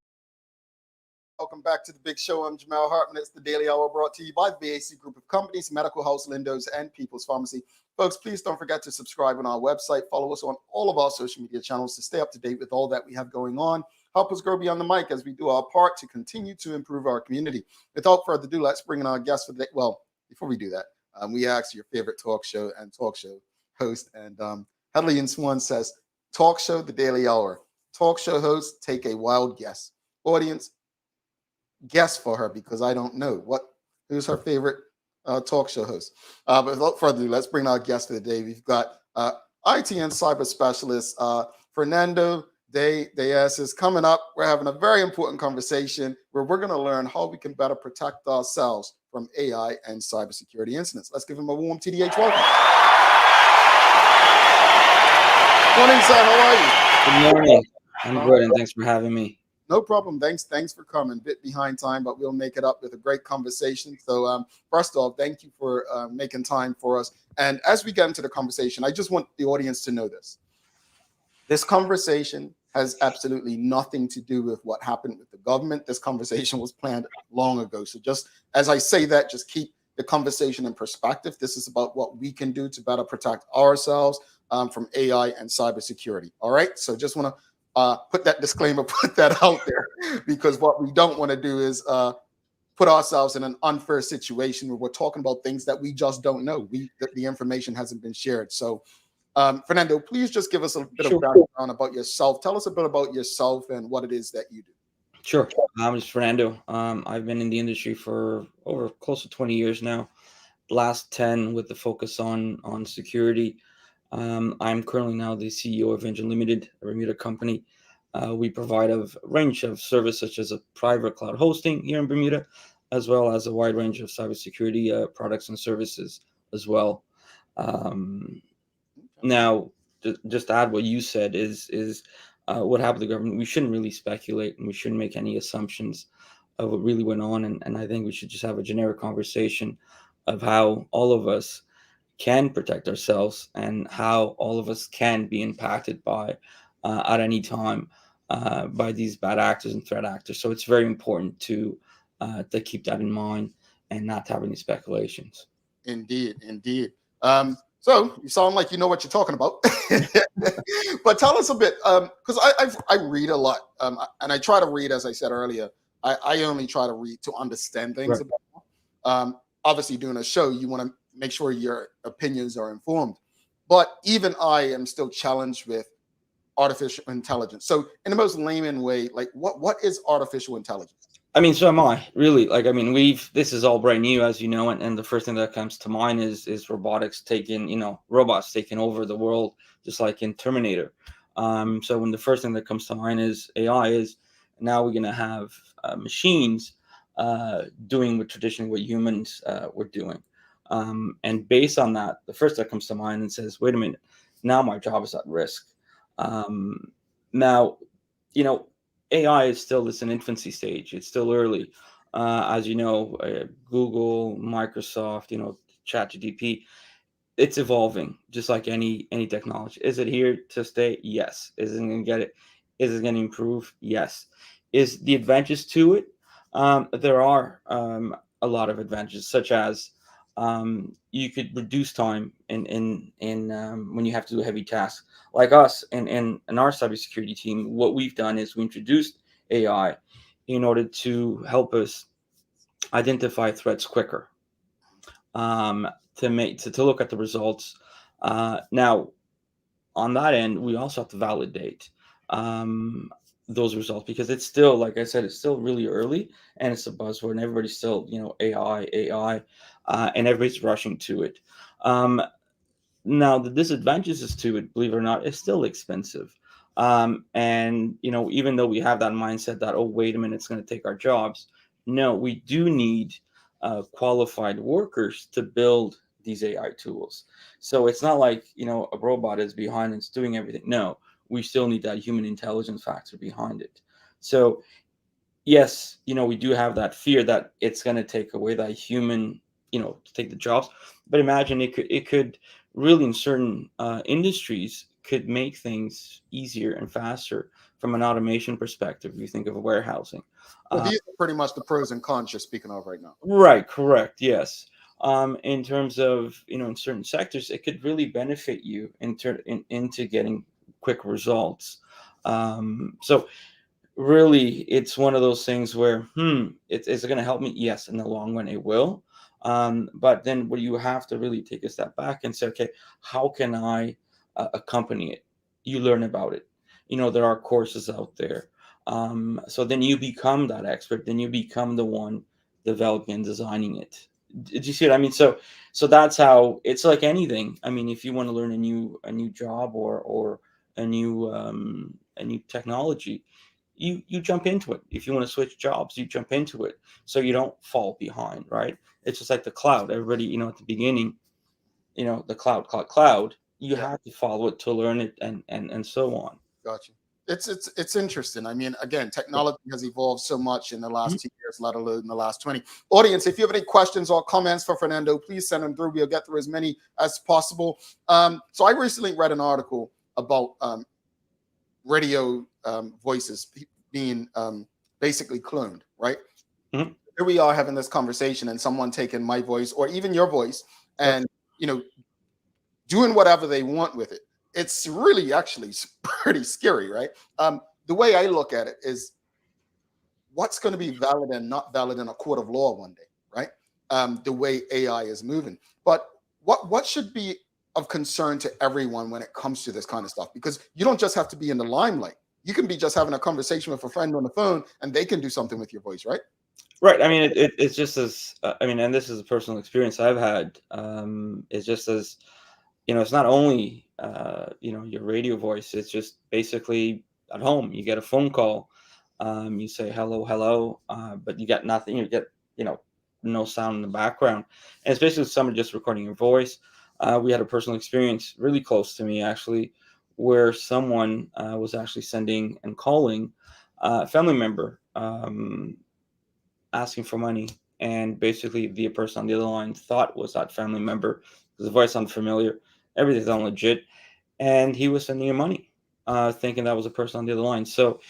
Speaker 2: Welcome back to the Big Show. I'm Jamal Hartman. It's the Daily Hour brought to you by BAC Group of Companies, Medical House, Lindo's, and People's Pharmacy. Folks, please don't forget to subscribe on our website. Follow us on all of our social media channels to stay up to date with all that we have going on. Help us grow beyond the mic as we do our part to continue to improve our community. Without further ado, let's bring in our guest for the day. Well, before we do that, we asked your favorite talk show host. And Headley and Swan says, talk show, the Daily Hour. Talk show host, take a wild guess. Audience, guess for her because I don't know who's her favorite talk show host. But without further ado, let's bring our guest for the day. We've got IT and cyber specialist Fernando De Deus is coming up. We're having a very important conversation where we're going to learn how we can better protect ourselves from AI and cybersecurity incidents. Let's give him a warm TDH welcome. Morning, sir. How are you?
Speaker 11: Good morning. I'm good, and thanks for having me.
Speaker 2: No problem. Thanks for coming. Bit behind time, but we'll make it up with a great conversation. So first off, thank you for making time for us. And as we get into the conversation, I just want the audience to know this. This conversation has absolutely nothing to do with what happened with the government. This conversation was planned long ago. So just as I say that, just keep the conversation in perspective. This is about what we can do to better protect ourselves from AI and cybersecurity. All right. So just want to put that disclaimer, put that out there, because what we don't want to do is put ourselves in an unfair situation where we're talking about things that we just don't know. The information hasn't been shared. So, Fernando, please just give us a bit of background about yourself. Tell us a bit about yourself and what it is that you do.
Speaker 11: Sure. I'm just Fernando. I've been in the industry for over close to 20 years now. The last 10 with the focus on security. I'm currently now the CEO of Engine Limited, a Bermuda company. We provide a range of services such as a private cloud hosting here in Bermuda, as well as a wide range of cybersecurity products and services as well. Now, just to add what you said is what happened to the government. We shouldn't really speculate, and we shouldn't make any assumptions of what really went on. And I think we should just have a generic conversation of how all of us can protect ourselves and how all of us can be impacted by at any time by these bad actors and threat actors. So it's very important to keep that in mind and not to have any speculations.
Speaker 2: Indeed. So you sound like you know what you're talking about. But tell us a bit, because I read a lot, and I try to read, as I said earlier. I only try to read to understand things. Right. Obviously, doing a show, you want to make sure your opinions are informed. But even I am still challenged with artificial intelligence. So in the most layman way, like what is artificial intelligence?
Speaker 11: I mean, so am I, really. Like, I mean, this is all brand new, as you know, and the first thing that comes to mind is robots taking over the world, just like in Terminator. So when the first thing that comes to mind is AI, is now we're going to have machines doing what humans were doing. And based on that, the first that comes to mind and says, wait a minute, now my job is at risk. Now, AI is still in infancy stage. It's still early. As you know, Google, Microsoft, ChatGPT, it's evolving just like any technology. Is it here to stay? Yes. Is it going to get it? Is it going to improve? Yes. Is the advantages to it? There are a lot of advantages, such as you could reduce time in when you have to do a heavy task. Like us in our cybersecurity team, what we've done is we introduced AI in order to help us identify threats quicker, to look at the results. Now, on that end, we also have to validate those results, because it's still, like I said, it's still really early and it's a buzzword and everybody's still, AI, and everybody's rushing to it. Now, the disadvantages to it, believe it or not, is still expensive. And, even though we have that mindset that, oh, wait a minute, it's going to take our jobs. No, we do need qualified workers to build these AI tools. So it's not like, a robot is behind and it's doing everything. No, we still need that human intelligence factor behind it. So yes, we do have that fear that it's going to take away that human, to take the jobs. But imagine it could really, in certain industries, could make things easier and faster from an automation perspective. If you think of warehousing.
Speaker 2: So these are pretty much the pros and cons you're speaking of right now.
Speaker 11: Right. Correct. Yes. In terms of, in certain sectors, it could really benefit you into getting quick results. So really, it's one of those things where, is it going to help me? Yes, in the long run, it will. But then what you have to really take a step back and say, okay, how can I accompany it? You learn about it. There are courses out there. So then you become that expert. Then you become the one developing and designing it. Did you see what I mean? So that's how it's like anything. I mean, if you want to learn a new job or a new technology, you jump into it. If you want to switch jobs, you jump into it, so you don't fall behind, right? It's just like the cloud. Everybody, at the beginning, the cloud. You have to follow it to learn it, and so on.
Speaker 2: Gotcha. It's interesting. I mean, again, technology has evolved so much in the last 2 years, let alone in the last 20. Audience, if you have any questions or comments for Fernando, please send them through. We'll get through as many as possible. So I recently read an article about radio voices being basically cloned, right?
Speaker 11: Mm-hmm.
Speaker 2: Here we are having this conversation and someone taking my voice or even your voice and, doing whatever they want with it. It's really actually pretty scary, right? The way I look at it is what's going to be valid and not valid in a court of law one day, right? The way AI is moving. But what should be of concern to everyone when it comes to this kind of stuff? Because you don't just have to be in the limelight. You can be just having a conversation with a friend on the phone and they can do something with your voice, right?
Speaker 11: Right. I mean, it's just as, and this is a personal experience I've had. It's just as, it's not only, your radio voice. It's just basically at home. You get a phone call. You say, hello, but you get nothing. You get, no sound in the background. And it's basically someone just recording your voice. We had a personal experience really close to me, actually, where someone was actually sending and calling a family member asking for money. And basically the person on the other line thought was that family member because the voice sounded familiar. Everything's on legit. And he was sending him money, thinking that was a person on the other line. So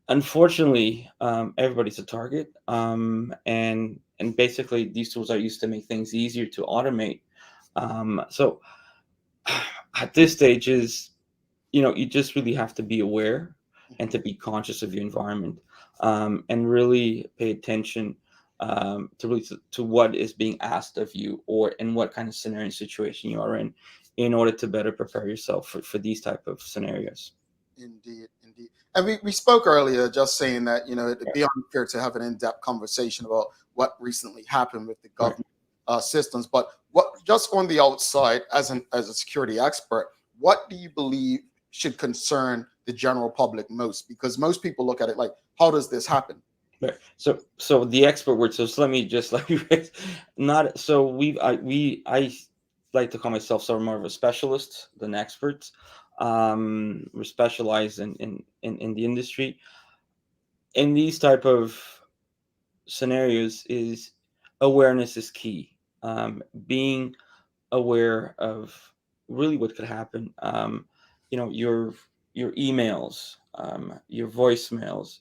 Speaker 11: unfortunately, everybody's a target. And basically these tools are used to make things easier to automate. So at this stage is, you just really have to be aware and to be conscious of your environment, and really pay attention to what is being asked of you, or in what kind of scenario and situation you are in order to better prepare yourself for these type of scenarios.
Speaker 2: Indeed. And we spoke earlier just saying that, it'd be unfair to have an in-depth conversation about what recently happened with the government systems. But just on the outside, as a security expert, what do you believe should concern the general public most? Because most people look at it like, how does this happen?
Speaker 11: Right. So the expert word. So let me just not. So I like to call myself sort of more of a specialist than experts. We're specialized in the industry. In these type of scenarios, is awareness is key. Being aware of really what could happen. Your emails, your voicemails,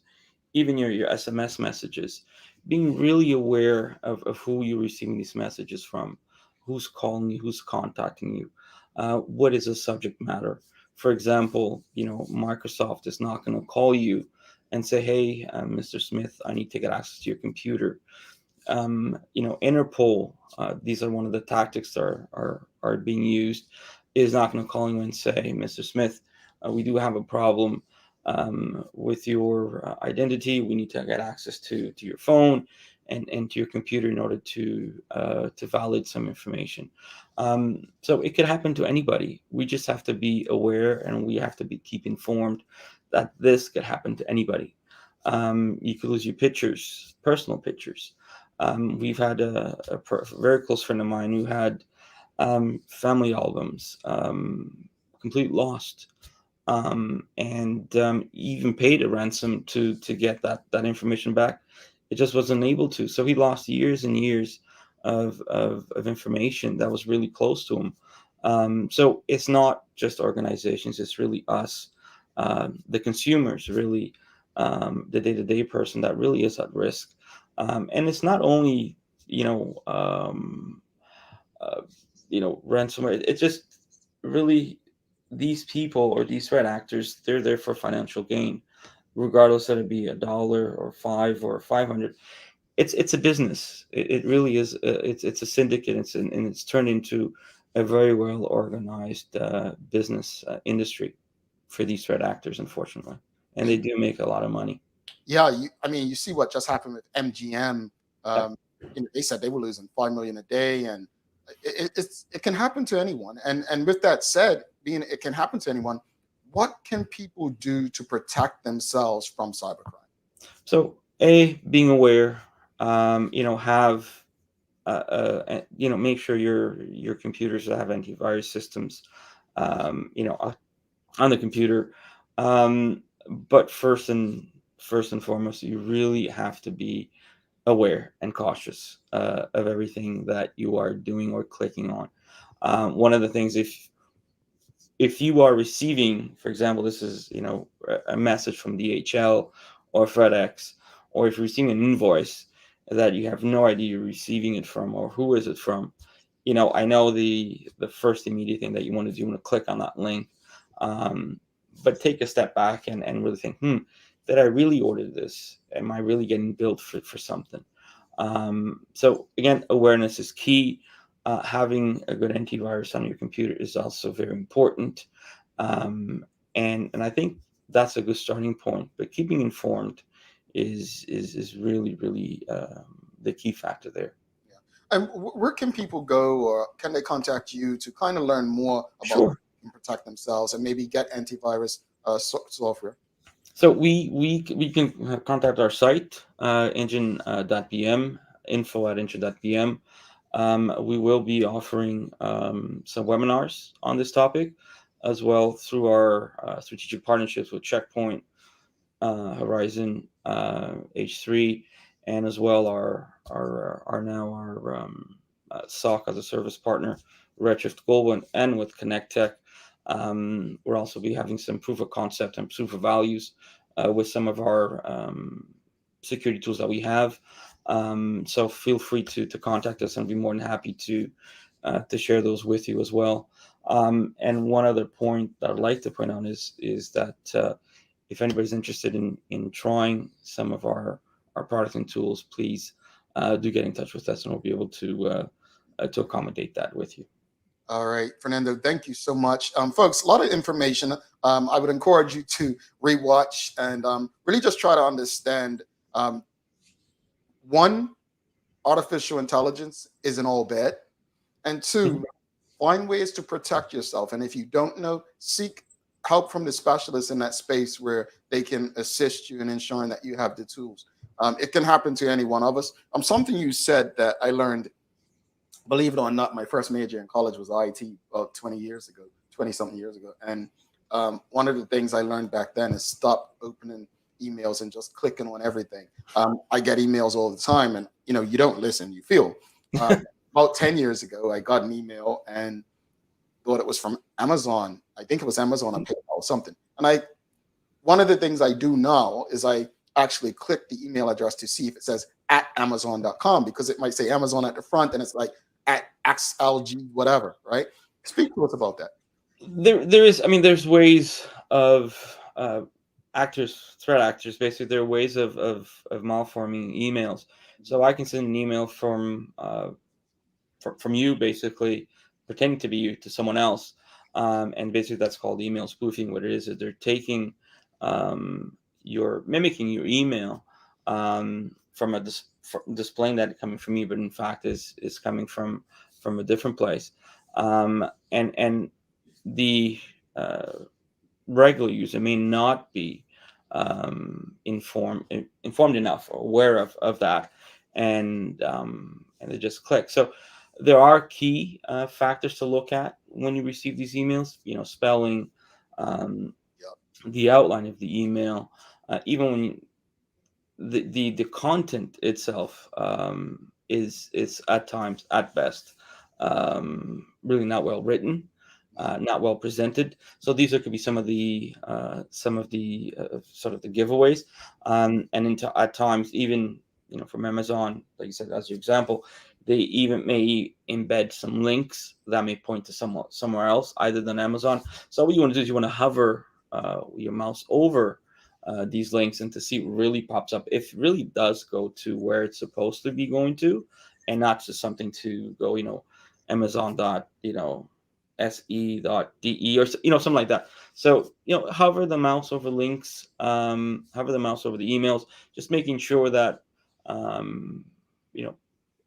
Speaker 11: even your SMS messages, being really aware of who you're receiving these messages from, who's calling you, who's contacting you, what is the subject matter. For example, Microsoft is not going to call you and say, hey, Mr. Smith, I need to get access to your computer. Interpol, these are one of the tactics that are being used, is not going to call you and say, Mr. Smith, we do have a problem with your identity. We need to get access to your phone and to your computer in order to validate some information. So it could happen to anybody. We just have to be aware, and we have to keep informed that this could happen to anybody. You could lose your pictures, personal pictures. We've had a very close friend of mine who had family albums completely lost. And even paid a ransom to get that information back. It just wasn't able to. So he lost years and years of information that was really close to him. So it's not just organizations, it's really us, the consumers, really, the day-to-day person that really is at risk. And it's not only, ransomware. It's just really these people or these threat actors, they're there for financial gain, regardless of it be $1 or $5 or $500. it's a business. It really is. It's a syndicate. And it's turned into a very well organized business industry for these threat actors, unfortunately, and they do make a lot of money.
Speaker 2: Yeah, you see what just happened with MGM. They said they were losing $5 million a day, and it can happen to anyone. And with that said, being it can happen to anyone, what can people do to protect themselves from cybercrime?
Speaker 11: So, being aware, have make sure your computers have antivirus systems, on the computer. But first and foremost, you really have to be aware and cautious of everything that you are doing or clicking on. One of the things, if you are receiving, for example, this is a message from DHL or FedEx, or if you're receiving an invoice that you have no idea you're receiving it from or who is it from, I know the first immediate thing that you want to do, you want to click on that link, but take a step back and really think, did I really order this? Am I really getting billed for something? So again, awareness is key. Having a good antivirus on your computer is also very important. And I think that's a good starting point, but keeping informed is really, really the key factor there.
Speaker 2: And where can people go, or can they contact you to kind of learn more about
Speaker 11: Sure.
Speaker 2: how they can protect themselves and maybe get antivirus software?
Speaker 11: So we can contact our site, engine.pm, info@engine.pm. We will be offering some webinars on this topic, as well through our strategic partnerships with Checkpoint, Horizon, H3, and as well our SOC as a service partner, Redshift Global, and with Connect Tech. We'll also be having some proof of concept and proof of values with some of our security tools that we have. So feel free to contact us, and be more than happy to share those with you as well. And one other point that I'd like to point out is that if anybody's interested in trying some of our products and tools, please do get in touch with us, and we'll be able to accommodate that with you.
Speaker 2: All right, Fernando, thank you so much. Folks, a lot of information. I would encourage you to rewatch and really just try to understand. One, artificial intelligence isn't all bad. And two, find ways to protect yourself. And if you don't know, seek help from the specialists in that space where they can assist you in ensuring that you have the tools. It can happen to any one of us. Something you said that I learned, believe it or not, my first major in college was IT about 20 something years ago. And one of the things I learned back then is stop opening emails and just clicking on everything. I get emails all the time, and you don't listen, you feel. About 10 years ago, I got an email and thought it was from Amazon. I think it was Amazon or PayPal or something. And one of the things I do now is I actually click the email address to see if it says @amazon.com, because it might say Amazon at the front and it's like @XLG whatever, right? Speak to us about that.
Speaker 11: There's ways of threat actors, basically. There are ways of malforming emails. So I can send an email from you, basically pretending to be you to someone else, and basically that's called email spoofing. What it is they're taking mimicking your email from displaying that coming from you, but in fact is coming from a different place, and the regular user may not be informed enough or aware of that, and they just click. So there are key factors to look at when you receive these emails. Spelling, the outline of the email, even when the content itself is at times, at best, really not well written, not well presented. So these could be some of the sort of the giveaways, and at times, even from Amazon, like you said as your example, they even may embed some links that may point to somewhere else other than Amazon. So what you want to do is you want to hover your mouse over these links and to see what really pops up. If it really does go to where it's supposed to be going to, and not just something to go, Amazon dot, se.de or something like that. So hover the mouse over links, hover the mouse over the emails, just making sure that you know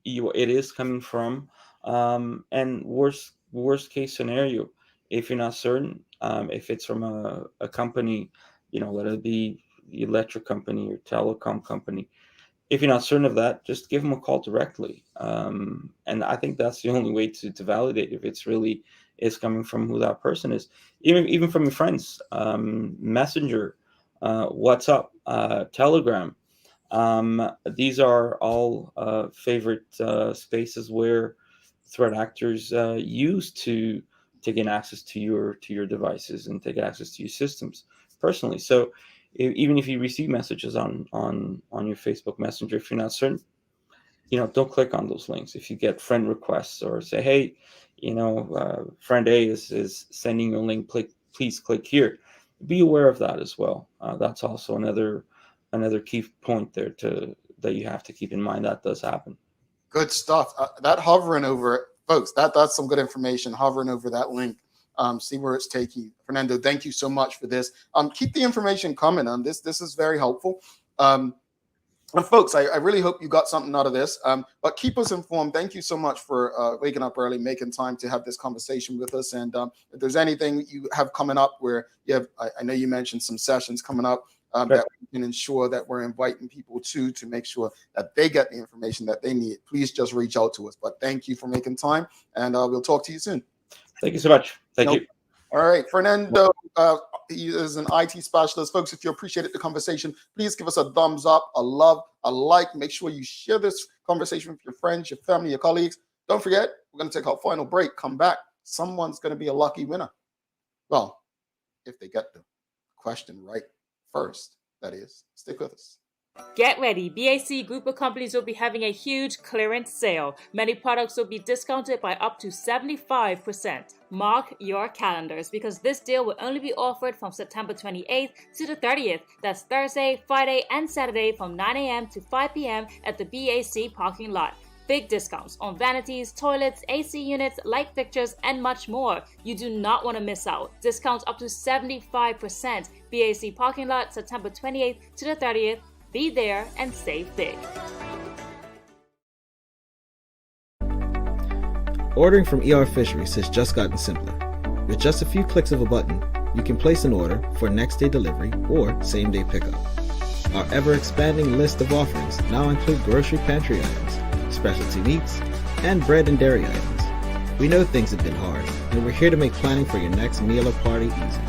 Speaker 11: it is coming from, and worst case scenario, if you're not certain, if it's from a company, let it be the electric company or telecom company. If you're not certain of that, just give them a call directly. And I think that's the only way to validate if it's really is coming from who that person is. Even from your friends, Messenger, WhatsApp, Telegram. These are all favorite spaces where threat actors use to gain access to your devices and take access to your systems personally. So even if you receive messages on your Facebook Messenger, if you're not certain, don't click on those links. If you get friend requests or say, hey, friend A is sending you a link, please click here. Be aware of that as well. That's also another key point there that you have to keep in mind. That does happen.
Speaker 2: Good stuff. That hovering over it, folks, that's some good information. Hovering over that link, see where it's taking you. Fernando, thank you so much for this. Keep the information coming on this. This is very helpful. And folks, I really hope you got something out of this. But keep us informed. Thank you so much for waking up early, making time to have this conversation with us. And if there's anything you have coming up where you have, I know you mentioned some sessions coming up that we can ensure that we're inviting people to make sure that they get the information that they need. Please just reach out to us. But thank you for making time, and we'll talk to you soon.
Speaker 11: Thank you so much. Thank you.
Speaker 2: All right, Fernando, he is an IT specialist. Folks, if you appreciated the conversation, please give us a thumbs up, a love, a like. Make sure you share this conversation with your friends, your family, your colleagues. Don't forget, we're going to take our final break. Come back. Someone's going to be a lucky winner. Well, if they get the question right first, that is. Stick with us.
Speaker 3: Get ready, BAC Group of Companies will be having a huge clearance sale. Many products will be discounted by up to 75%. Mark your calendars because this deal will only be offered from September 28th to the 30th. That's Thursday, Friday, and Saturday from 9 a.m. to 5 p.m. at the BAC parking lot. Big discounts on vanities, toilets, AC units, light fixtures, and much more. You do not want to miss out. Discounts up to 75%. BAC parking lot, September 28th to the 30th. Be there and save big.
Speaker 12: Ordering from ER Fisheries has just gotten simpler. With just a few clicks of a button, you can place an order for next-day delivery or same-day pickup. Our ever-expanding list of offerings now include grocery pantry items, specialty meats, and bread and dairy items. We know things have been hard, and we're here to make planning for your next meal or party easy.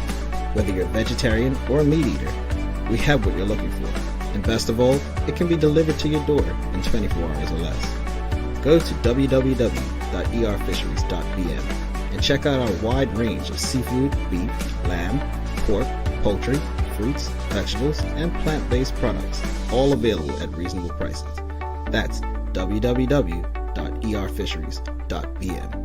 Speaker 12: Whether you're a vegetarian or a meat eater, we have what you're looking for. And best of all, it can be delivered to your door in 24 hours or less. Go to www.erfisheries.bm and check out our wide range of seafood, beef, lamb, pork, poultry, fruits, vegetables, and plant-based products, all available at reasonable prices. That's www.erfisheries.bm.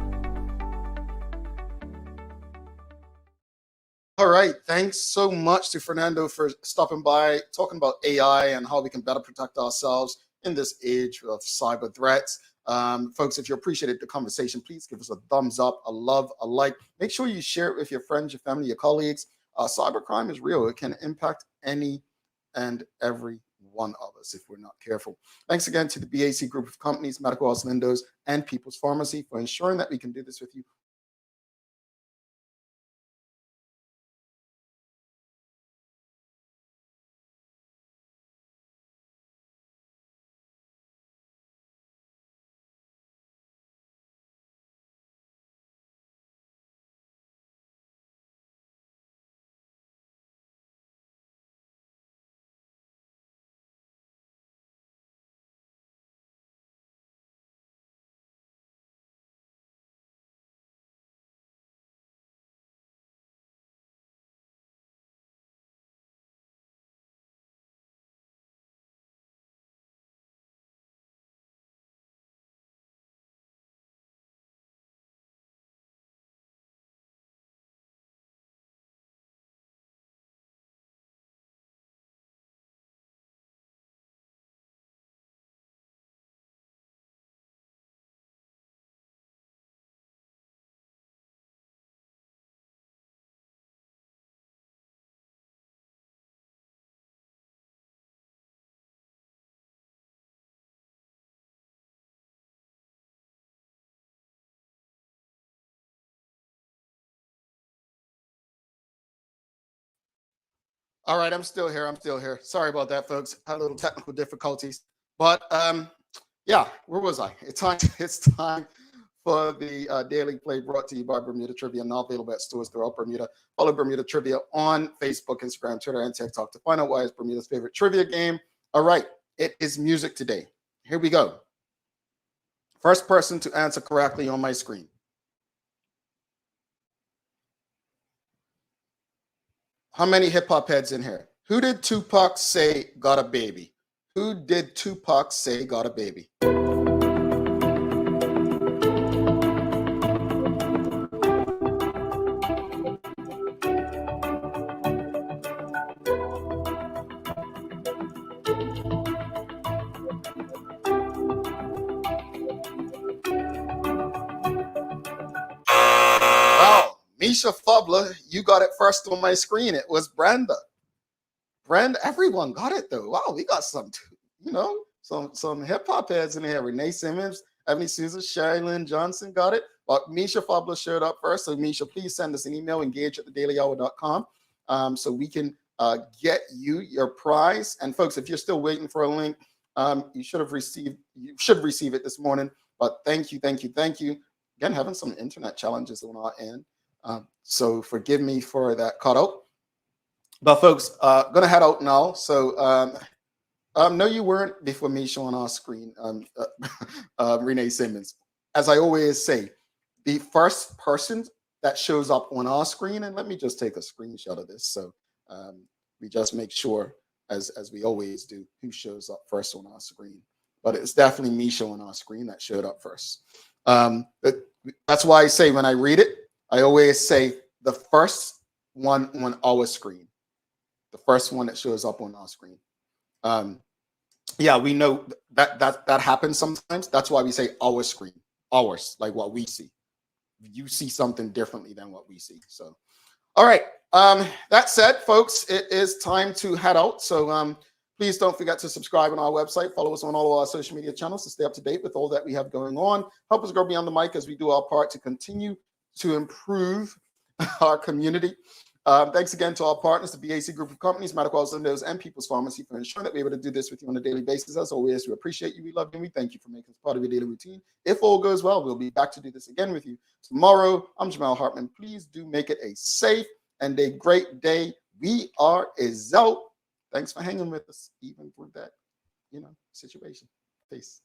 Speaker 2: All right. Thanks so much to Fernando for stopping by, talking about AI and how we can better protect ourselves in this age of cyber threats. Folks, if you appreciated the conversation, please give us a thumbs up, a love, a like. Make sure you share it with your friends, your family, your colleagues. Cybercrime is real. It can impact any and every one of us if we're not careful. Thanks again to the BAC Group of Companies, Medical House Lindos, and People's Pharmacy for ensuring that we can do this with you All right, I'm still here. Sorry about that, folks. Had a little technical difficulties. But yeah, where was I? It's time for the Daily Play brought to you by Bermuda Trivia, now available at stores throughout Bermuda. Follow Bermuda Trivia on Facebook, Instagram, Twitter, and TikTok to find out why it's Bermuda's favorite trivia game. All right, it is music today. Here we go. First person to answer correctly on my screen. How many hip hop heads in here? Who did Tupac say got a baby? Who did Tupac say got a baby? Oh, Misha Fubler, you got it first on my screen. It was Brenda. Brenda, everyone got it though. Wow, we got some hip hop heads in here. Renee Simmons, Ebony Souza, Sherilyn Johnson got it. But Misha Fubler showed up first. So Misha, please send us an email, engage@thedailyhour.com, so we can get you your prize. And folks, if you're still waiting for a link, you should receive it this morning. But thank you. Again, having some internet challenges on our end. So forgive me for that cut out. But folks, gonna head out now. So no, you weren't before me showing our screen, Renee Simmons. As I always say, the first person that shows up on our screen, and let me just take a screenshot of this. So we just make sure, as we always do, who shows up first on our screen. But it's definitely me showing our screen that showed up first. That's why I say when I read it, I always say the first one on our screen, the first one that shows up on our screen. Yeah, we know that happens sometimes. That's why we say our screen, ours, like what we see. You see something differently than what we see. So, all right. That said, folks, it is time to head out. So please don't forget to subscribe on our website. Follow us on all of our social media channels to stay up to date with all that we have going on. Help us grow beyond the mic as we do our part to continue to improve our community. Thanks again to our partners, the BAC Group of Companies, Medical Windows, and People's Pharmacy for ensuring that we're able to do this with you on a daily basis. As always, we appreciate you, we love you, and we thank you for making us part of your daily routine. If all goes well, we'll be back to do this again with you tomorrow. I'm Jamal Hartman. Please do make it a safe and a great day. We are out. Thanks for hanging with us, even through that, situation. Peace.